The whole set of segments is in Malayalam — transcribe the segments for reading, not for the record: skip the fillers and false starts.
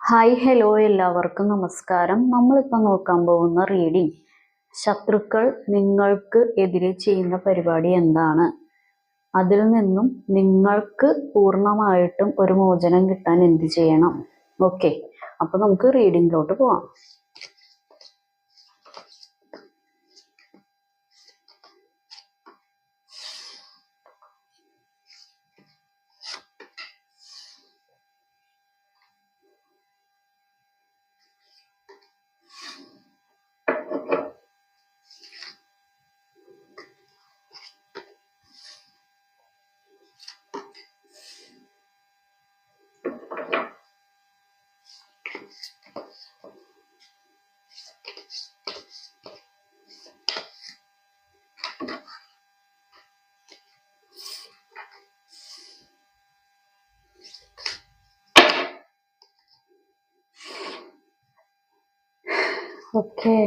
ഹായ് ഹലോ എല്ലാവർക്കും നമസ്കാരം. നമ്മളിപ്പോൾ നോക്കാൻ പോകുന്ന റീഡിംഗ് ശത്രുക്കൾ നിങ്ങൾക്ക് എതിരെ ചെയ്യുന്ന പരിപാടി എന്താണ്, അതിൽ നിന്നും നിങ്ങൾക്ക് പൂർണ്ണമായിട്ടും ഒരു മോചനം കിട്ടാൻ എന്ത് ചെയ്യണം. ഓക്കെ, അപ്പോൾ നമുക്ക് റീഡിങ്ങിലോട്ട് പോവാം. ഓക്കെ,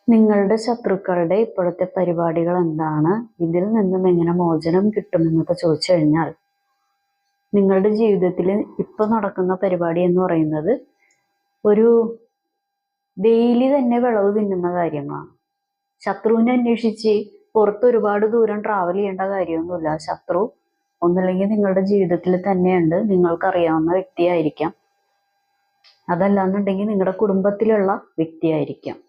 നിങ്ങളുടെ ശത്രുക്കളുടെ ഇപ്പോഴത്തെ പരിപാടികൾ എന്താണ്, ഇതിൽ നിന്നും എങ്ങനെ മോചനം കിട്ടുമെന്നൊക്കെ ചോദിച്ചു കഴിഞ്ഞാൽ, നിങ്ങളുടെ ജീവിതത്തിൽ ഇപ്പൊ നടക്കുന്ന പരിപാടി എന്ന് പറയുന്നത് ഒരു ഡെയിലി തന്നെ വിളവ് തിന്നുന്ന കാര്യങ്ങളാണ്. ശത്രുവിനെ അന്വേഷിച്ച് പുറത്ത് ഒരുപാട് ദൂരം ട്രാവൽ ചെയ്യേണ്ട കാര്യമൊന്നുമില്ല. ശത്രു ഒന്നല്ലെങ്കിൽ നിങ്ങളുടെ ജീവിതത്തിൽ തന്നെയുണ്ട്, നിങ്ങൾക്കറിയാവുന്ന വ്യക്തിയായിരിക്കാം, അതല്ലാന്നുണ്ടെങ്കിൽ നിങ്ങളുടെ കുടുംബത്തിലുള്ള വ്യക്തിയായിരിക്കാം,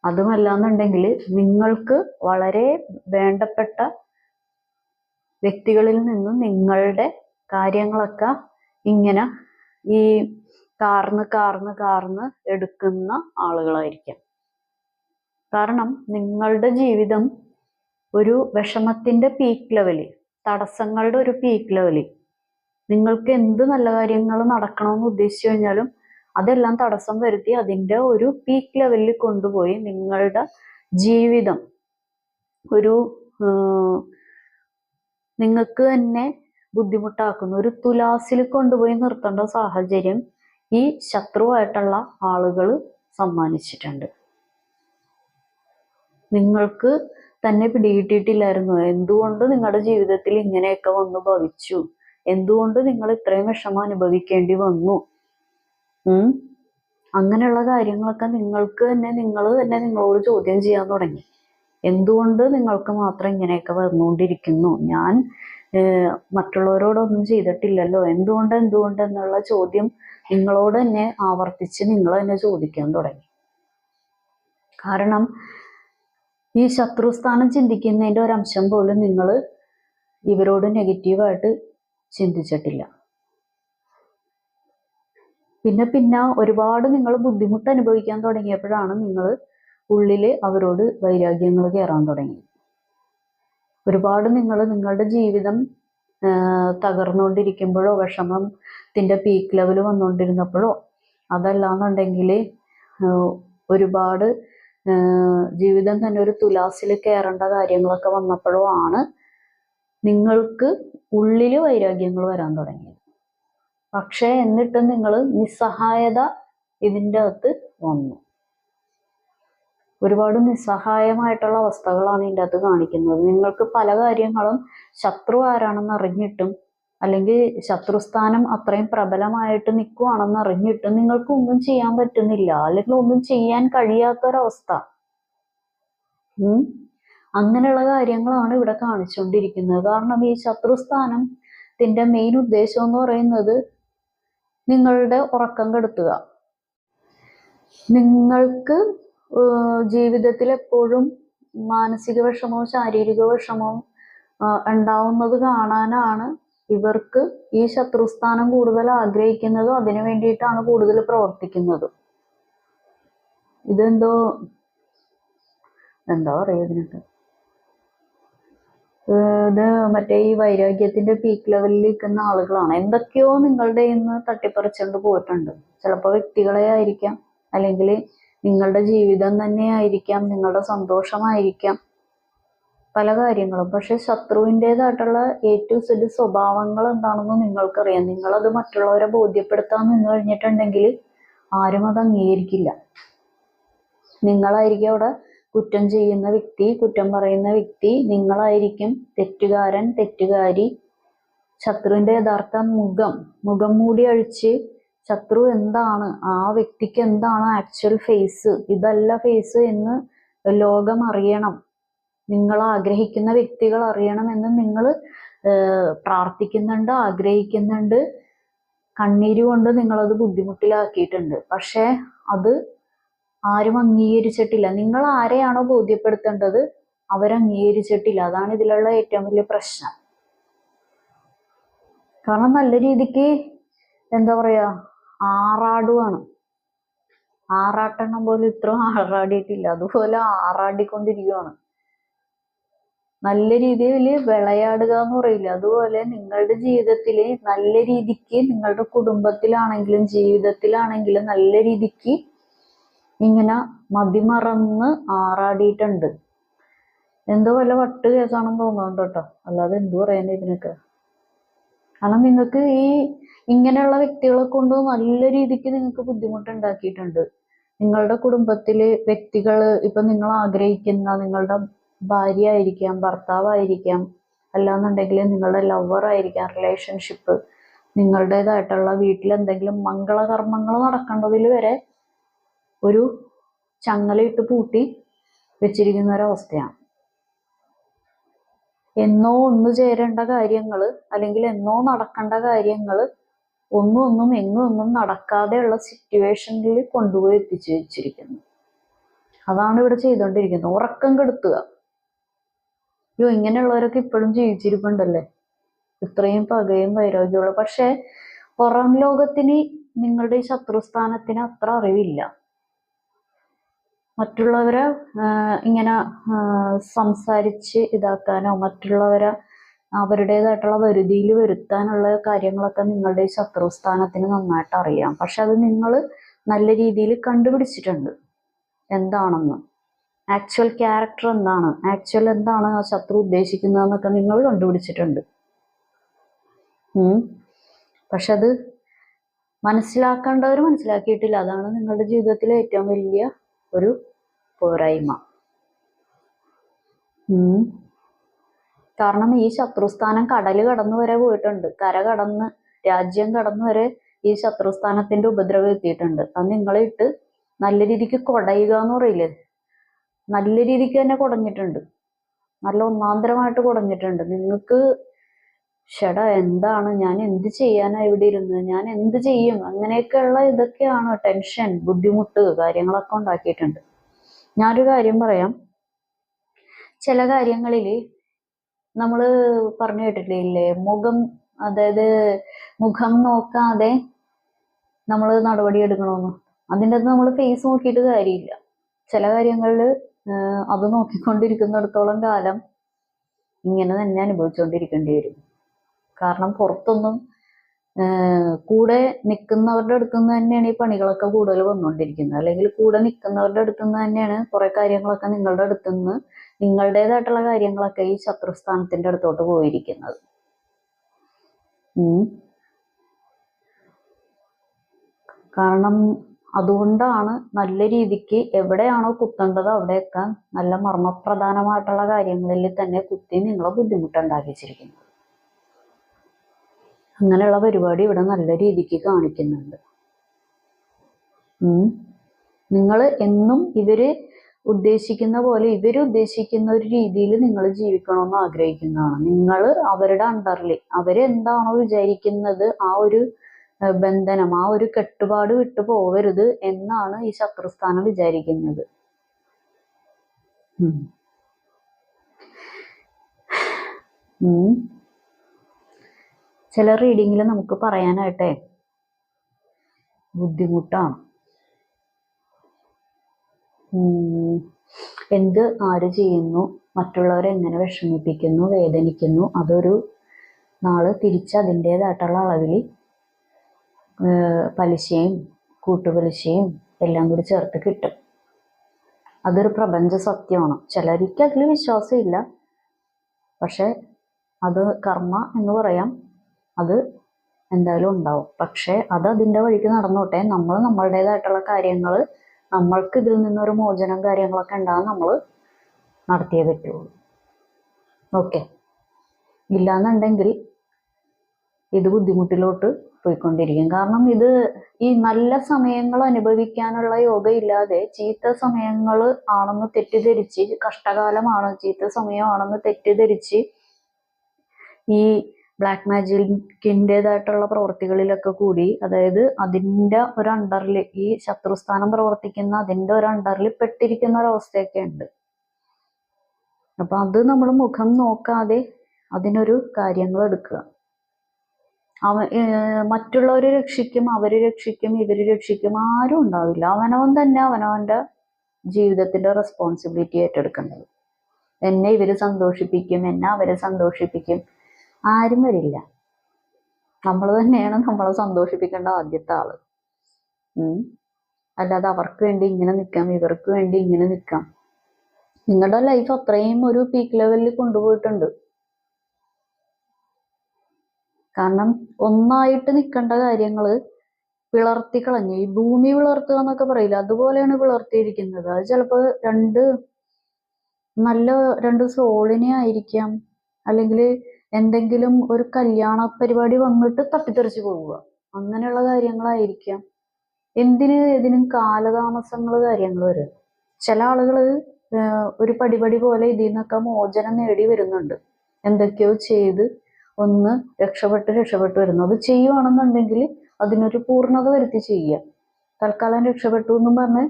അതുമല്ലാന്നുണ്ടെങ്കിൽ നിങ്ങൾക്ക് വളരെ വേണ്ടപ്പെട്ട വ്യക്തികളിൽ നിന്നും നിങ്ങളുടെ കാര്യങ്ങളൊക്കെ ഇങ്ങനെ ഈ കാർന്ന് എടുക്കുന്ന ആളുകളായിരിക്കാം. കാരണം നിങ്ങളുടെ ജീവിതം ഒരു വിഷമത്തിന്റെ പീക്ക് ലെവല്, തടസ്സങ്ങളുടെ ഒരു പീക്ക് ലെവല്, നിങ്ങൾക്ക് എന്ത് നല്ല കാര്യങ്ങൾ നടക്കണമെന്ന് ഉദ്ദേശിച്ചു കഴിഞ്ഞാലും അതെല്ലാം തടസ്സം വരുത്തി അതിൻ്റെ ഒരു പീക്ക് ലെവലിൽ കൊണ്ടുപോയി നിങ്ങളുടെ ജീവിതം ഒരു നിങ്ങൾക്ക് തന്നെ ബുദ്ധിമുട്ടാക്കുന്ന ഒരു തുലാസിൽ കൊണ്ടുപോയി നിർത്തേണ്ട സാഹചര്യം ഈ ശത്രുവായിട്ടുള്ള ആളുകൾ സമ്മാനിച്ചിട്ടുണ്ട്. നിങ്ങൾക്ക് തന്നെ പിടികിട്ടിയിട്ടില്ലായിരുന്നു എന്തുകൊണ്ട് നിങ്ങളുടെ ജീവിതത്തിൽ ഇങ്ങനെയൊക്കെ വന്നു ഭവിച്ചു, എന്തുകൊണ്ട് നിങ്ങൾ ഇത്രയും വിഷമം അനുഭവിക്കേണ്ടി വന്നു. അങ്ങനെയുള്ള കാര്യങ്ങളൊക്കെ നിങ്ങൾക്ക് തന്നെ നിങ്ങൾ തന്നെ നിങ്ങളോട് ചോദ്യം ചെയ്യാൻ തുടങ്ങി. എന്തുകൊണ്ട് നിങ്ങൾക്ക് മാത്രം ഇങ്ങനെയൊക്കെ വന്നുകൊണ്ടിരിക്കുന്നു, ഞാൻ മറ്റുള്ളവരോടൊന്നും ചെയ്തിട്ടില്ലല്ലോ, എന്തുകൊണ്ട് എന്നുള്ള ചോദ്യം നിങ്ങളോട് തന്നെ ആവർത്തിച്ച് നിങ്ങൾ തന്നെ ചോദിക്കാൻ തുടങ്ങി. കാരണം ഈ ശത്രുസ്ഥാനം ചിന്തിക്കുന്നതിൻ്റെ ഒരംശം പോലും നിങ്ങൾ ഇവരോട് നെഗറ്റീവായിട്ട് ചിന്തിച്ചിട്ടില്ല. പിന്നെ ഒരുപാട് നിങ്ങൾ ബുദ്ധിമുട്ട് അനുഭവിക്കാൻ തുടങ്ങിയപ്പോഴാണ് നിങ്ങൾ ഉള്ളിൽ അവരോട് വൈരാഗ്യങ്ങൾ കയറാൻ തുടങ്ങി. ഒരുപാട് നിങ്ങളുടെ ജീവിതം തകർന്നുകൊണ്ടിരിക്കുമ്പോഴോ വിഷമത്തിൻ്റെ പീക്ക് ലെവൽ വന്നുകൊണ്ടിരുന്നപ്പോഴോ അതല്ലാന്നുണ്ടെങ്കിൽ ഒരുപാട് ജീവിതം തന്നെ ഒരു തുലാസിൽ കയറേണ്ട കാര്യങ്ങളൊക്കെ വന്നപ്പോഴോ ആണ് നിങ്ങൾക്ക് ഉള്ളിൽ വൈരാഗ്യങ്ങൾ വരാൻ തുടങ്ങിയത്. പക്ഷേ എന്നിട്ടും നിങ്ങൾ നിസ്സഹായത ഇതിൻ്റെ അകത്ത് വന്നു. ഒരുപാട് നിസ്സഹായമായിട്ടുള്ള അവസ്ഥകളാണ് ഇതിൻ്റെ അകത്ത് കാണിക്കുന്നത്. നിങ്ങൾക്ക് പല കാര്യങ്ങളും ശത്രു ആരാണെന്ന് അറിഞ്ഞിട്ടും അല്ലെങ്കിൽ ശത്രുസ്ഥാനം അത്രയും പ്രബലമായിട്ട് നിൽക്കുവാണെന്ന് അറിഞ്ഞിട്ടും നിങ്ങൾക്ക് ഒന്നും ചെയ്യാൻ പറ്റുന്നില്ല, അല്ലെങ്കിൽ ഒന്നും ചെയ്യാൻ കഴിയാത്തൊരവസ്ഥ. അങ്ങനെയുള്ള കാര്യങ്ങളാണ് ഇവിടെ കാണിച്ചുകൊണ്ടിരിക്കുന്നത്. കാരണം ഈ ശത്രുസ്ഥാനത്തിന്റെ മെയിൻ ഉദ്ദേശം എന്ന് പറയുന്നത് നിങ്ങളുടെ ഉറക്കം കെടുത്തുക. നിങ്ങൾക്ക് ജീവിതത്തിൽ എപ്പോഴും മാനസിക വിഷമവും ശാരീരിക വിഷമവും ഉണ്ടാവുന്നത് കാണാനാണ് ഇവർക്ക് ഈ ശത്രുസ്ഥാനം കൂടുതൽ ആഗ്രഹിക്കുന്നതും അതിനു വേണ്ടിയിട്ടാണ് കൂടുതൽ പ്രവർത്തിക്കുന്നതും. ഇതെന്തോ എന്താ പറയുക ഇതിനൊക്കെ, ഇത് മറ്റേ ഈ വൈരാഗ്യത്തിന്റെ പീക്ക് ലെവലിൽ നിൽക്കുന്ന ആളുകളാണ്. എന്തൊക്കെയോ നിങ്ങളുടെ ഇന്ന് തട്ടിപ്പറിച്ചുകൊണ്ട് പോയിട്ടുണ്ട്. ചിലപ്പോൾ വ്യക്തികളെ ആയിരിക്കാം, അല്ലെങ്കിൽ നിങ്ങളുടെ ജീവിതം തന്നെയായിരിക്കാം, നിങ്ങളുടെ സന്തോഷമായിരിക്കാം, പല കാര്യങ്ങളും. പക്ഷെ ശത്രുവിൻ്റെതായിട്ടുള്ള A to Z സ്വഭാവങ്ങൾ എന്താണെന്ന് നിങ്ങൾക്കറിയാം. നിങ്ങളത് മറ്റുള്ളവരെ ബോധ്യപ്പെടുത്താൻ നിന്ന് കഴിഞ്ഞിട്ടുണ്ടെങ്കിൽ ആരും അത് അംഗീകരിക്കില്ല. നിങ്ങളായിരിക്കും അവിടെ കുറ്റം ചെയ്യുന്ന വ്യക്തി, കുറ്റം പറയുന്ന വ്യക്തി. നിങ്ങളായിരിക്കും തെറ്റുകാരൻ, തെറ്റുകാരി. ശത്രുവിന്റെ യഥാർത്ഥ മുഖം മൂടി അഴിച്ച് ശത്രു എന്താണ്, ആ വ്യക്തിക്ക് എന്താണ് ആക്ച്വൽ ഫേസ്, ഇതല്ല ഫേസ് എന്ന് ലോകം അറിയണം, നിങ്ങൾ ആഗ്രഹിക്കുന്ന വ്യക്തികൾ അറിയണമെന്ന് നിങ്ങൾ പ്രാർത്ഥിക്കുന്നുണ്ട്, ആഗ്രഹിക്കുന്നുണ്ട്. കണ്ണീര് കൊണ്ട് നിങ്ങളത് ബുദ്ധിമുട്ടിലാക്കിയിട്ടുണ്ട്. പക്ഷെ അത് ആരും അംഗീകരിച്ചിട്ടില്ല. നിങ്ങൾ ആരെയാണോ ബോധ്യപ്പെടുത്തേണ്ടത് അവരംഗീകരിച്ചിട്ടില്ല. അതാണ് ഇതിലുള്ള ഏറ്റവും വലിയ പ്രശ്നം. കാരണം നല്ല രീതിക്ക് എന്താ പറയാ, ആറാടുവാണ്. ആറാട്ടെണ്ണം പോലും ഇത്ര ആറാടിയിട്ടില്ല, അതുപോലെ ആറാടിക്കൊണ്ടിരിക്കുവാണ്. നല്ല രീതിയിൽ വിളയാടുക എന്ന് പറയില്ല, അതുപോലെ നിങ്ങളുടെ ജീവിതത്തിൽ നല്ല രീതിക്ക്, നിങ്ങളുടെ കുടുംബത്തിലാണെങ്കിലും ജീവിതത്തിലാണെങ്കിലും നല്ല രീതിക്ക് ഇങ്ങനെ മതിമറന്ന് ആറാടിയിട്ടുണ്ട്. എന്തോ വല്ല വട്ട് കേസാണെന്ന് തോന്നുന്നുണ്ട് കേട്ടോ, അല്ലാതെ എന്തു പറയുന്നത് ഇതിനൊക്കെ. കാരണം നിങ്ങൾക്ക് ഇങ്ങനെയുള്ള വ്യക്തികളെ കൊണ്ട് നല്ല രീതിക്ക് നിങ്ങൾക്ക് ബുദ്ധിമുട്ടുണ്ടാക്കിയിട്ടുണ്ട്. നിങ്ങളുടെ കുടുംബത്തില് വ്യക്തികൾ, ഇപ്പൊ നിങ്ങൾ ആഗ്രഹിക്കുന്ന നിങ്ങളുടെ ഭാര്യ ആയിരിക്കാം, ഭർത്താവായിരിക്കാം, അല്ലാന്നുണ്ടെങ്കിൽ നിങ്ങളുടെ ലവർ ആയിരിക്കാം, റിലേഷൻഷിപ്പ്, നിങ്ങളുടേതായിട്ടുള്ള വീട്ടിൽ എന്തെങ്കിലും മംഗളകർമ്മങ്ങൾ നടക്കേണ്ടതിൽ വരെ ഒരു ചങ്ങലയിട്ട് പൂട്ടി വെച്ചിരിക്കുന്ന ഒരവസ്ഥയാണ്. എന്നോ ഒന്നു ചേരേണ്ട കാര്യങ്ങൾ, അല്ലെങ്കിൽ എന്നോ നടക്കേണ്ട കാര്യങ്ങൾ ഒന്നും എങ്ങും നടക്കാതെയുള്ള സിറ്റുവേഷനിൽ കൊണ്ടുപോയി എത്തിച്ചു വെച്ചിരിക്കുന്നു. അതാണ് ഇവിടെ ചെയ്തുകൊണ്ടിരിക്കുന്നത്. ഉറക്കം കെടുത്തുക. അയ്യോ, ഇങ്ങനെയുള്ളവരൊക്കെ ഇപ്പോഴും ജീവിച്ചിരിപ്പുണ്ടല്ലേ, ഇത്രയും പകയും വൈരാഗ്യമുള്ള. പക്ഷെ പുറം ലോകത്തിന് നിങ്ങളുടെ ഈ ശത്രുസ്ഥാനത്തിന് അത്ര അറിവില്ല. മറ്റുള്ളവരെ ഇങ്ങനെ സംസാരിച്ച് ഇതാക്കാനോ മറ്റുള്ളവരെ അവരുടേതായിട്ടുള്ള വരുതിയിൽ വരുത്താനുള്ള കാര്യങ്ങളൊക്കെ നിങ്ങളുടെ ഈ ശത്രുസ്ഥാനത്തിന് നന്നായിട്ട് അറിയാം. പക്ഷെ അത് നിങ്ങൾ നല്ല രീതിയിൽ കണ്ടുപിടിച്ചിട്ടുണ്ട് എന്താണെന്ന്. ആക്ച്വൽ ക്യാരക്ടർ എന്താണ്, ആക്ച്വൽ എന്താണ് ആ ശത്രു ഉദ്ദേശിക്കുന്നതെന്നൊക്കെ നിങ്ങൾ കണ്ടുപിടിച്ചിട്ടുണ്ട്. പക്ഷെ അത് മനസ്സിലാക്കേണ്ടവർ മനസ്സിലാക്കിയിട്ടില്ല. അതാണ് നിങ്ങളുടെ ജീവിതത്തിലെ ഏറ്റവും വലിയ ഒരു പോരായ്മ. കാരണം ഈ ശത്രുസ്ഥാനം കടല് കടന്നു വരെ പോയിട്ടുണ്ട്, കര കടന്ന് രാജ്യം കടന്നു വരെ ഈ ശത്രുസ്ഥാനത്തിന്റെ ഉപദ്രവം എത്തിയിട്ടുണ്ട്. അത് നിങ്ങളിട്ട് നല്ല രീതിക്ക് കുടയുക എന്ന് പറയില്ലേ, നല്ല രീതിക്ക് തന്നെ കുടഞ്ഞിട്ടുണ്ട്, നല്ല ഒന്നാന്തരമായിട്ട് കുടഞ്ഞിട്ടുണ്ട്. നിങ്ങൾക്ക് എന്താണ്, ഞാൻ എന്ത് ചെയ്യാനാ ഇവിടെ ഇരുന്ന്, ഞാൻ എന്ത് ചെയ്യും, അങ്ങനെയൊക്കെയുള്ള ഇതൊക്കെയാണ് ടെൻഷൻ, ബുദ്ധിമുട്ട് കാര്യങ്ങളൊക്കെ ഉണ്ടാക്കിയിട്ടുണ്ട്. ഞാനൊരു കാര്യം പറയാം. ചില കാര്യങ്ങളിൽ നമ്മൾ പറഞ്ഞു കേട്ടിട്ടില്ലേ, അതായത് മുഖം നോക്കാതെ നമ്മൾ നടപടി എടുക്കണമെന്ന്. അതിൻ്റെ അത് നമ്മൾ ഫേസ് നോക്കിയിട്ട് കാര്യമില്ല. ചില കാര്യങ്ങളിൽ അത് നോക്കിക്കൊണ്ടിരിക്കുന്നിടത്തോളം കാലം ഇങ്ങനെ തന്നെ അനുഭവിച്ചുകൊണ്ടിരിക്കേണ്ടി വരും. കാരണം പുറത്തൊന്നും കൂടെ നിൽക്കുന്നവരുടെ അടുത്ത് നിന്ന് തന്നെയാണ് ഈ പണികളൊക്കെ കൂടുതൽ വന്നുകൊണ്ടിരിക്കുന്നത്. അല്ലെങ്കിൽ കൂടെ നിൽക്കുന്നവരുടെ അടുത്ത് നിന്ന് തന്നെയാണ് കുറെ കാര്യങ്ങളൊക്കെ നിങ്ങളുടെ അടുത്ത് നിന്ന്, നിങ്ങളുടേതായിട്ടുള്ള കാര്യങ്ങളൊക്കെ ഈ ശത്രുസ്ഥാനത്തിന്റെ അടുത്തോട്ട് പോയിരിക്കുന്നത്. കാരണം അതുകൊണ്ടാണ് നല്ല രീതിക്ക് എവിടെയാണോ കുത്തേണ്ടത് അവിടെയൊക്കെ നല്ല മർമ്മപ്രധാനമായിട്ടുള്ള കാര്യങ്ങളിൽ തന്നെ കുത്തി നിങ്ങളെ ബുദ്ധിമുട്ടുണ്ടാക്കിച്ചിരിക്കുന്നത്. അങ്ങനെയുള്ള പരിപാടി ഇവിടെ നല്ല രീതിക്ക് കാണിക്കുന്നുണ്ട്. നിങ്ങൾ എന്നും ഇവര് ഉദ്ദേശിക്കുന്ന പോലെ, ഉദ്ദേശിക്കുന്ന ഒരു രീതിയിൽ നിങ്ങൾ ജീവിക്കണമെന്ന് ആഗ്രഹിക്കുന്നതാണ്. നിങ്ങൾ അവരുടെ അണ്ടറിൽ അവരെന്താണോ വിചാരിക്കുന്നത് ആ ഒരു ബന്ധനം, ആ ഒരു കെട്ടുപാട് വിട്ടു പോവരുത് എന്നാണ് ഈ ശത്രുസ്ഥാനം വിചാരിക്കുന്നത്. ചില റീഡിങ്ങിൽ നമുക്ക് പറയാനായിട്ടേ ബുദ്ധിമുട്ടാണ്. എന്ത് ആര് ചെയ്യുന്നു, മറ്റുള്ളവരെ എങ്ങനെ വിഷമിപ്പിക്കുന്നു, വേദനിക്കുന്നു, അതൊരു നാള് തിരിച്ച് അതിൻ്റെതായിട്ടുള്ള അളവിൽ പലിശയും കൂട്ടുപലിശയും എല്ലാം കൂടി ചേർത്ത് കിട്ടും. അതൊരു പ്രപഞ്ച സത്യമാണ്. ചിലർക്ക് അതിൽ വിശ്വാസമില്ല, പക്ഷെ അത് കർമ്മ എന്ന് പറയാം. അത് എന്തായാലും ഉണ്ടാവും. പക്ഷെ അത് അതിൻ്റെ വഴിക്ക് നടന്നോട്ടെ. നമ്മൾ നമ്മളുടേതായിട്ടുള്ള കാര്യങ്ങൾ, നമ്മൾക്ക് ഇതിൽ നിന്നൊരു മോചനം കാര്യങ്ങളൊക്കെ ഉണ്ടാകാൻ നമ്മൾ നടത്തിയേ പറ്റുള്ളൂ. ഓക്കെ, ഇല്ലാന്നുണ്ടെങ്കിൽ ഇത് ബുദ്ധിമുട്ടിലോട്ട് പോയിക്കൊണ്ടിരിക്കും. കാരണം ഇത് ഈ നല്ല സമയങ്ങൾ അനുഭവിക്കാനുള്ള യോഗ ഇല്ലാതെ ചീത്ത സമയങ്ങൾ ആണെന്ന് തെറ്റിദ്ധരിച്ച്, കഷ്ടകാലമാണ് ചീത്ത സമയമാണെന്ന് തെറ്റിദ്ധരിച്ച് ഈ ബ്ലാക്ക് മാജിക്കിൻ്റെതായിട്ടുള്ള പ്രവൃത്തികളിലൊക്കെ കൂടി, അതായത് അതിൻ്റെ ഒരു അണ്ടറിൽ, ഈ ശത്രുസ്ഥാനം പ്രവർത്തിക്കുന്ന അതിൻ്റെ ഒരു അണ്ടറിൽ പെട്ടിരിക്കുന്ന ഒരവസ്ഥയൊക്കെ ഉണ്ട്. അപ്പൊ അത് നമ്മൾ മുഖം നോക്കാതെ അതിനൊരു കാര്യങ്ങൾ എടുക്കുക. മറ്റുള്ളവരെ രക്ഷിക്കും, അവര് രക്ഷിക്കും, ഇവര് രക്ഷിക്കും, ആരും ഉണ്ടാവില്ല. അവനവൻ തന്നെ അവനവന്റെ ജീവിതത്തിന്റെ റെസ്പോൺസിബിലിറ്റി ഏറ്റെടുക്കേണ്ടത്. എന്നെ ഇവര് സന്തോഷിപ്പിക്കും, എന്നെ അവരെ സന്തോഷിപ്പിക്കും, ആരും വരില്ല. നമ്മൾ തന്നെയാണ് നമ്മളെ സന്തോഷിപ്പിക്കേണ്ട ആദ്യത്തെ ആള്. അല്ലാതെ അവർക്ക് വേണ്ടി ഇങ്ങനെ നിൽക്കാം, ഇവർക്ക് വേണ്ടി ഇങ്ങനെ നിൽക്കാം. നിങ്ങളുടെ ലൈഫ് അത്രയും ഒരു പീക്ക് ലെവലിൽ കൊണ്ടുപോയിട്ടുണ്ട്. കാരണം ഒന്നായിട്ട് നിൽക്കേണ്ട കാര്യങ്ങള് പിളർത്തി കളഞ്ഞു. ഈ ഭൂമി പിളർത്തുക എന്നൊക്കെ പറയില്ല, അതുപോലെയാണ് പിളർത്തിയിരിക്കുന്നത്. അത് ചിലപ്പോ രണ്ട് സോളിനെ ആയിരിക്കാം, അല്ലെങ്കിൽ എന്തെങ്കിലും ഒരു കല്യാണ പരിപാടി വന്നിട്ട് തട്ടിത്തെറിച്ച് പോവുക, അങ്ങനെയുള്ള കാര്യങ്ങളായിരിക്കാം. ഇതിനും കാലതാമസങ്ങൾ കാര്യങ്ങൾ വരും. ചില ആളുകള് ഒരു പടിപടി പോലെ ഇതിൽ നിന്നൊക്കെ മോചനം നേടി വരുന്നുണ്ട്. എന്തൊക്കെയോ ചെയ്ത് ഒന്ന് രക്ഷപ്പെട്ട് വരുന്നു. അത് ചെയ്യുവാണെന്നുണ്ടെങ്കിൽ അതിനൊരു പൂർണ്ണത വരുത്തി ചെയ്യുക. തൽക്കാലം രക്ഷപ്പെട്ടു എന്നും പറഞ്ഞ്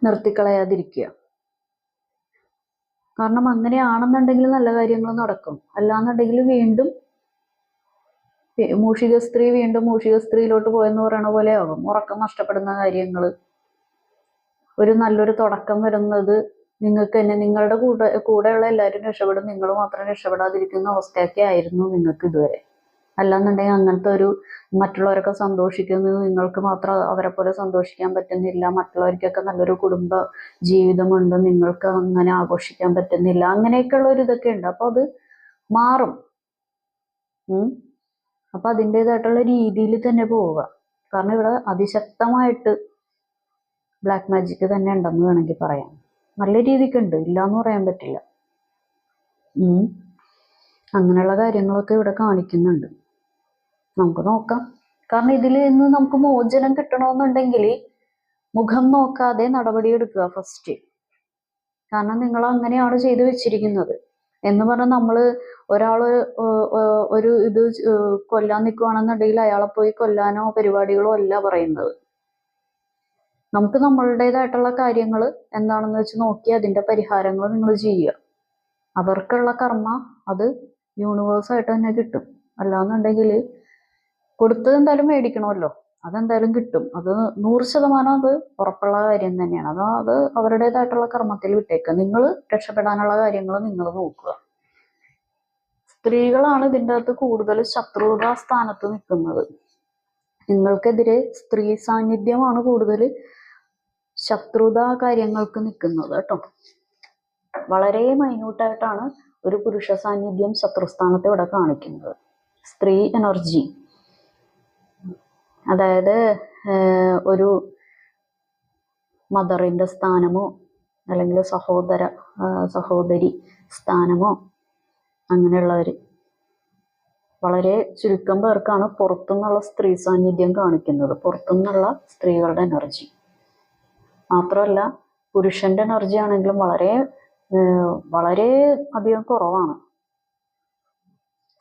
നിർത്തിക്കളയാതിരിക്കുക. കാരണം അങ്ങനെയാണെന്നുണ്ടെങ്കിൽ നല്ല കാര്യങ്ങൾ നടക്കും. അല്ലാന്നുണ്ടെങ്കിൽ വീണ്ടും മൂഷിക സ്ത്രീ വീണ്ടും മൂഷിക സ്ത്രീയിലോട്ട് പോയെന്ന് പറയണ പോലെ ആകും. ഉറക്കം നഷ്ടപ്പെടുന്ന കാര്യങ്ങൾ, ഒരു നല്ലൊരു തുടക്കം വരുന്നത് നിങ്ങൾക്ക് തന്നെ, നിങ്ങളുടെ കൂടെയുള്ള എല്ലാവരും രക്ഷപ്പെടും, നിങ്ങൾ മാത്രം രക്ഷപ്പെടാതിരിക്കുന്ന അവസ്ഥയൊക്കെ ആയിരുന്നു നിങ്ങൾക്ക് ഇതുവരെ. അല്ലാന്നുണ്ടെങ്കിൽ അങ്ങനത്തെ ഒരു മറ്റുള്ളവരൊക്കെ സന്തോഷിക്കുന്നത് നിങ്ങൾക്ക് മാത്രം അവരെ പോലെ സന്തോഷിക്കാൻ പറ്റുന്നില്ല, മറ്റുള്ളവർക്കൊക്കെ നല്ലൊരു കുടുംബ ജീവിതമുണ്ട്, നിങ്ങൾക്ക് അങ്ങനെ ആഘോഷിക്കാൻ പറ്റുന്നില്ല, അങ്ങനെയൊക്കെയുള്ള ഒരു ഇതൊക്കെ ഉണ്ട്. അപ്പൊ അത് മാറും. അപ്പൊ അതിൻ്റെതായിട്ടുള്ള രീതിയിൽ തന്നെ പോവുക. കാരണം ഇവിടെ അതിശക്തമായിട്ട് ബ്ലാക്ക് മാജിക് തന്നെ ഉണ്ടെന്ന് വേണമെങ്കിൽ പറയാം. നല്ല രീതിക്കുണ്ട്, ഇല്ല എന്ന് പറയാൻ പറ്റില്ല. അങ്ങനെയുള്ള കാര്യങ്ങളൊക്കെ ഇവിടെ കാണിക്കുന്നുണ്ട്. നമുക്ക് നോക്കാം. കാരണം ഇതിൽ നിന്ന് നമുക്ക് മോചനം കിട്ടണമെന്നുണ്ടെങ്കിൽ മുഖം നോക്കാതെ നടപടി എടുക്കുക ഫസ്റ്റ്. കാരണം നിങ്ങൾ അങ്ങനെയാണ് ചെയ്തു വെച്ചിരിക്കുന്നത്. എന്ന് പറഞ്ഞാൽ നമ്മള് ഒരാള് ഒരു ഇത് കൊല്ലാൻ നിൽക്കുകയാണെന്നുണ്ടെങ്കിൽ അയാളെ പോയി കൊല്ലാനോ പരിപാടികളോ അല്ല പറയുന്നത്. നമുക്ക് നമ്മളുടേതായിട്ടുള്ള കാര്യങ്ങൾ എന്താണെന്ന് വെച്ച് നോക്കി അതിന്റെ പരിഹാരങ്ങൾ നിങ്ങൾ ചെയ്യുക. അവർക്കുള്ള കർമ്മ അത് യൂണിവേഴ്സായിട്ട് തന്നെ കിട്ടും. അല്ലാന്നുണ്ടെങ്കിൽ കൊടുത്തത് എന്തായാലും മേടിക്കണമല്ലോ, അതെന്തായാലും കിട്ടും. അത് 100% അത് ഉറപ്പുള്ള കാര്യം തന്നെയാണ്. അത് അവരുടേതായിട്ടുള്ള കർമ്മത്തിൽ വിട്ടേക്കുക. നിങ്ങൾ രക്ഷപ്പെടാനുള്ള കാര്യങ്ങൾ നിങ്ങൾ നോക്കുക. സ്ത്രീകളാണ് ഇതിൻ്റെ അകത്ത് കൂടുതൽ ശത്രുതാ സ്ഥാനത്ത് നിൽക്കുന്നത്. നിങ്ങൾക്കെതിരെ സ്ത്രീ സാന്നിധ്യമാണ് കൂടുതൽ ശത്രുതാ കാര്യങ്ങൾക്ക് നിൽക്കുന്നത് കേട്ടോ. വളരെ മൈന്യൂട്ടായിട്ടാണ് ഒരു പുരുഷ സാന്നിധ്യം ശത്രുസ്ഥാനത്ത് ഇവിടെ കാണിക്കുന്നത്. സ്ത്രീ എനർജി, അതായത് ഒരു മദറിന്റെ സ്ഥാനമോ അല്ലെങ്കിൽ സഹോദരി സ്ഥാനമോ അങ്ങനെയുള്ളവർ വളരെ ചുരുക്കം പേർക്കാണ് പുറത്തുനിന്നുള്ള സ്ത്രീ സാന്നിധ്യം കാണിക്കുന്നത്. പുറത്തുനിന്നുള്ള സ്ത്രീകളുടെ എനർജി മാത്രമല്ല, പുരുഷന്റെ എനർജി ആണെങ്കിലും വളരെ അധികം കുറവാണ്.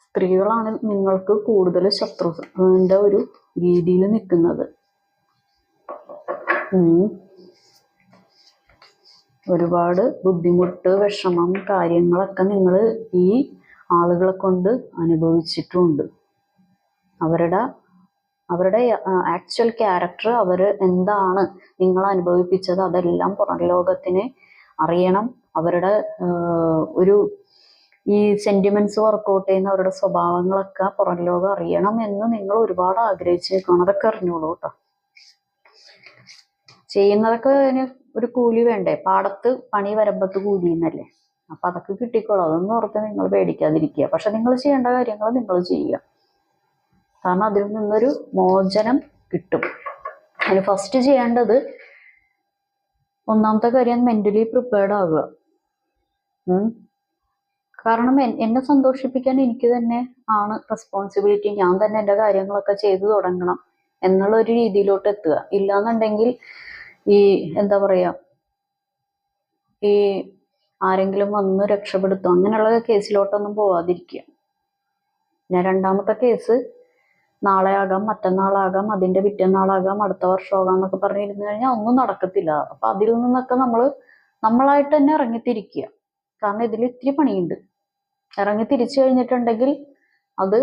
സ്ത്രീകളാണ് നിങ്ങൾക്ക് കൂടുതൽ ശത്രുവിന്റെ ഒരു രീതിയിൽ നിൽക്കുന്നത്. ഒരുപാട് ബുദ്ധിമുട്ട്, വിഷമം കാര്യങ്ങളൊക്കെ നിങ്ങൾ ഈ ആളുകളെ കൊണ്ട് അനുഭവിച്ചിട്ടുമുണ്ട്. അവരുടെ ആക്ച്വൽ ക്യാരക്ടർ, അവർ എന്താണ് നിങ്ങൾ അനുഭവിപ്പിച്ചത്, അതെല്ലാം പുറം ലോകത്തിന് അറിയണം. അവരുടെ ഈ സെന്റിമെന്റ്സ് വർക്കൗട്ട് ചെയ്യുന്ന അവരുടെ സ്വഭാവങ്ങളൊക്കെ പുറം ലോകം അറിയണം എന്ന് നിങ്ങൾ ഒരുപാട് ആഗ്രഹിച്ചേക്കാണ്. അതൊക്കെ അറിഞ്ഞോളൂ കേട്ടോ. ചെയ്യുന്നതൊക്കെ അതിന് ഒരു കൂലി വേണ്ടേ? പാടത്ത് പണി വരമ്പത്ത് കൂലി എന്നല്ലേ. അപ്പൊ അതൊക്കെ കിട്ടിക്കോളും. അതൊന്നും ഓർത്ത് നിങ്ങൾ പേടിക്കാതിരിക്കുക. പക്ഷെ നിങ്ങൾ ചെയ്യേണ്ട കാര്യങ്ങൾ നിങ്ങൾ ചെയ്യുക. കാരണം അതിൽ നിന്നൊരു മോചനം കിട്ടും. അതിന് ഫസ്റ്റ് ചെയ്യേണ്ടത്, ഒന്നാമത്തെ കാര്യം മെന്റലി പ്രിപ്പയർഡ് ആകുക. കാരണം എന്നെ സന്തോഷിപ്പിക്കാൻ എനിക്ക് തന്നെ ആണ് റെസ്പോൺസിബിലിറ്റി. ഞാൻ തന്നെ എൻ്റെ കാര്യങ്ങളൊക്കെ ചെയ്തു തുടങ്ങണം എന്നുള്ള ഒരു രീതിയിലോട്ട് എത്തുക. ഇല്ലാന്നുണ്ടെങ്കിൽ ഈ എന്താ പറയാ, ഈ ആരെങ്കിലും വന്ന് രക്ഷപ്പെടുത്തും അങ്ങനെയുള്ള കേസിലോട്ടൊന്നും പോവാതിരിക്കുക. ഞാൻ രണ്ടാമത്തെ കേസ് നാളെ ആകാം, മറ്റന്നാളാകാം, അതിന്റെ പിറ്റന്നാളാകാം, അടുത്ത വർഷമാകാം എന്നൊക്കെ പറഞ്ഞിരുന്നു കഴിഞ്ഞാൽ ഒന്നും നടക്കത്തില്ല. അപ്പൊ അതിൽ നിന്നൊക്കെ നമ്മളായിട്ട് തന്നെ ഇറങ്ങിത്തിരിക്കുക. കാരണം ഇതിൽ ഇത്തിരി പണിയുണ്ട്. ഇറങ്ങി തിരിച്ചു കഴിഞ്ഞിട്ടുണ്ടെങ്കിൽ അത്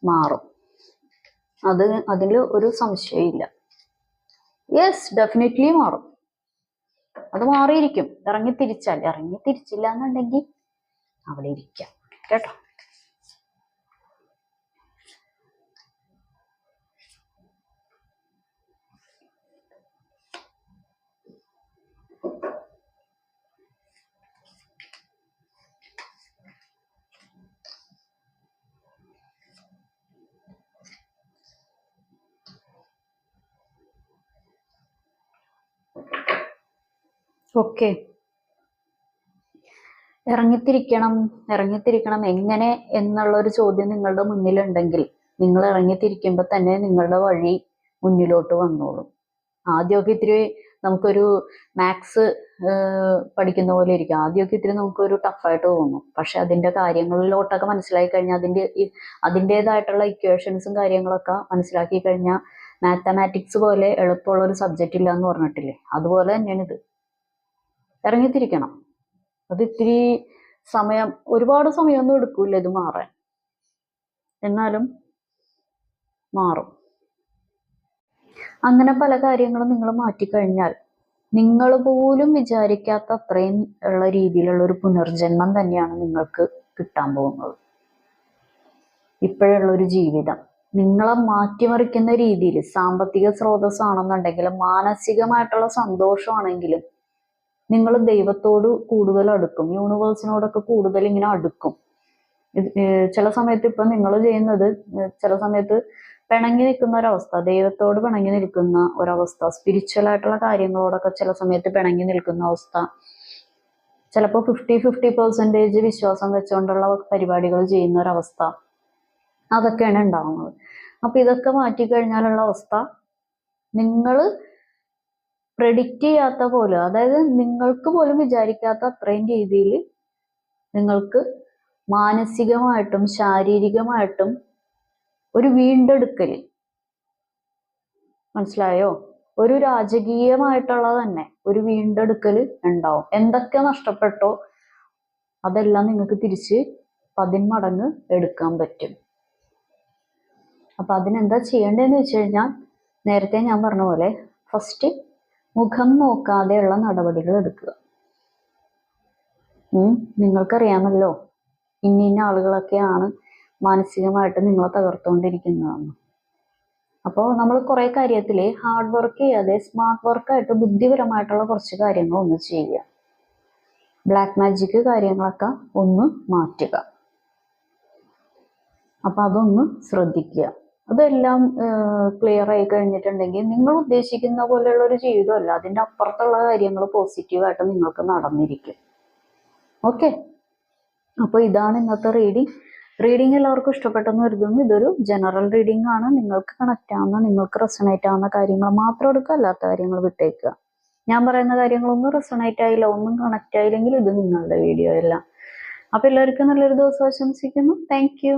മാറും. അതിൽ ഒരു സംശയമില്ല. യെസ്, ഡെഫിനറ്റ്ലി മാറും. അത് മാറിയിരിക്കും ഇറങ്ങി തിരിച്ചില്ല എന്നുണ്ടെങ്കിൽ അവിടെ ഇരിക്കാം കേട്ടോ. ഓക്കെ, ഇറങ്ങിത്തിരിക്കണം എങ്ങനെ എന്നുള്ളൊരു ചോദ്യം നിങ്ങളുടെ മുന്നിലുണ്ടെങ്കിൽ നിങ്ങൾ ഇറങ്ങിത്തിരിക്കുമ്പോൾ തന്നെ നിങ്ങളുടെ വഴി മുന്നിലോട്ട് വന്നോളും. ആദ്യമൊക്കെ ഇത്തിരി നമുക്കൊരു മാത്സ് പഠിക്കുന്ന പോലെ ഇരിക്കും. ആദ്യമൊക്കെ ഇത്തിരി നമുക്കൊരു ടഫായിട്ട് തോന്നും. പക്ഷെ അതിന്റെ കാര്യങ്ങളിലോട്ടൊക്കെ മനസ്സിലാക്കി കഴിഞ്ഞാൽ അതിൻ്റെതായിട്ടുള്ള ഇക്വേഷൻസും കാര്യങ്ങളൊക്കെ മനസ്സിലാക്കി കഴിഞ്ഞാൽ മാത്തമാറ്റിക്സ് പോലെ എളുപ്പമുള്ള ഒരു സബ്ജക്റ്റ് ഇല്ല എന്ന് പറഞ്ഞിട്ടില്ലേ, അതുപോലെ തന്നെയാണ് ഇത്. ഇറങ്ങിത്തിരിക്കണം. അത് ഇത്തിരി ഒരുപാട് സമയമൊന്നും എടുക്കൂല ഇത് മാറാൻ, എന്നാലും മാറും. അങ്ങനെ പല കാര്യങ്ങളും നിങ്ങൾ മാറ്റിക്കഴിഞ്ഞാൽ നിങ്ങൾ പോലും വിചാരിക്കാത്ത അത്രയും ഉള്ള രീതിയിലുള്ള ഒരു പുനർജന്മം തന്നെയാണ് നിങ്ങൾക്ക് കിട്ടാൻ പോകുന്നത്. ഇപ്പോഴുള്ള ഒരു ജീവിതം നിങ്ങളെ മാറ്റിമറിക്കുന്ന രീതിയിൽ, സാമ്പത്തിക സ്രോതസ്സാണെന്നുണ്ടെങ്കിലും മാനസികമായിട്ടുള്ള സന്തോഷമാണെങ്കിലും നിങ്ങൾ ദൈവത്തോട് കൂടുതൽ അടുക്കും, യൂണിവേഴ്സിനോടൊക്കെ കൂടുതൽ ഇങ്ങനെ അടുക്കും. ചില സമയത്ത് ഇപ്പൊ നിങ്ങൾ ചെയ്യുന്നത്, ചില സമയത്ത് പിണങ്ങി നിൽക്കുന്ന ഒരവസ്ഥ, ദൈവത്തോട് പിണങ്ങി നിൽക്കുന്ന ഒരവസ്ഥ, സ്പിരിച്വൽ ആയിട്ടുള്ള കാര്യങ്ങളോടൊക്കെ ചില സമയത്ത് പിണങ്ങി നിൽക്കുന്ന അവസ്ഥ, ചിലപ്പോൾ 50% വിശ്വാസം വെച്ചുകൊണ്ടുള്ള പരിപാടികൾ ചെയ്യുന്ന ഒരവസ്ഥ, അതൊക്കെയാണ് ഉണ്ടാവുന്നത്. അപ്പൊ ഇതൊക്കെ മാറ്റിക്കഴിഞ്ഞാലുള്ള അവസ്ഥ നിങ്ങൾ പ്രെഡിക്റ്റ് ചെയ്യാത്ത പോലെ, അതായത് നിങ്ങൾക്ക് പോലും വിചാരിക്കാത്ത അത്രയും രീതിയിൽ നിങ്ങൾക്ക് മാനസികമായിട്ടും ശാരീരികമായിട്ടും ഒരു വീണ്ടെടുക്കൽ, മനസ്സിലായോ? ഒരു രാജകീയമായിട്ടുള്ള തന്നെ ഒരു വീണ്ടെടുക്കൽ ഉണ്ടാവും. എന്തൊക്കെ നഷ്ടപ്പെട്ടോ അതെല്ലാം നിങ്ങൾക്ക് തിരിച്ച് 10 മടങ്ങ് എടുക്കാൻ പറ്റും. അപ്പൊ അതിനെന്താ ചെയ്യേണ്ടതെന്ന് വെച്ച് കഴിഞ്ഞാൽ, നേരത്തെ ഞാൻ പറഞ്ഞ പോലെ ഫസ്റ്റ് മുഖം നോക്കാതെയുള്ള നടപടികൾ എടുക്കുക. നിങ്ങൾക്കറിയാമല്ലോ ഇന്ന ആളുകളൊക്കെയാണ് മാനസികമായിട്ട് നിങ്ങളെ തകർത്തുകൊണ്ടിരിക്കുന്നതെന്ന്. അപ്പോൾ നമ്മൾ കുറെ കാര്യത്തിൽ ഹാർഡ് വർക്ക് ചെയ്യാതെ സ്മാർട്ട് വർക്കായിട്ട് ബുദ്ധിപരമായിട്ടുള്ള കുറച്ച് കാര്യങ്ങൾ ഒന്ന് ചെയ്യുക. ബ്ലാക്ക് മാജിക് കാര്യങ്ങളൊക്കെ ഒന്ന് മാറ്റുക. അപ്പൊ അതൊന്ന് ശ്രദ്ധിക്കുക. അതെല്ലാം ക്ലിയർ ആയി കഴിഞ്ഞിട്ടുണ്ടെങ്കിൽ നിങ്ങൾ ഉദ്ദേശിക്കുന്ന പോലെയുള്ള ഒരു ജീവിതമല്ല, അതിൻ്റെ അപ്പുറത്തുള്ള കാര്യങ്ങൾ പോസിറ്റീവായിട്ട് നിങ്ങൾക്ക് നടന്നിരിക്കും. ഓക്കെ, അപ്പോൾ ഇതാണ് ഇന്നത്തെ റീഡിങ് എല്ലാവർക്കും ഇഷ്ടപ്പെട്ടെന്ന് കരുതുന്നു. ഇതൊരു ജനറൽ റീഡിംഗ് ആണ്. നിങ്ങൾക്ക് കണക്റ്റ് ആവുന്ന, നിങ്ങൾക്ക് റെസണേറ്റ് ആവുന്ന കാര്യങ്ങൾ മാത്രം എടുക്കുക, അല്ലാത്ത കാര്യങ്ങൾ വിട്ടേക്കുക. ഞാൻ പറയുന്ന കാര്യങ്ങളൊന്നും റെസണേറ്റ് ആയില്ല, ഒന്നും കണക്റ്റ് ആയില്ലെങ്കിൽ ഇത് നിങ്ങളുടെ വീഡിയോ അല്ല. അപ്പൊ എല്ലാവർക്കും നല്ലൊരു ദിവസം ആശംസിക്കുന്നു. Thank you.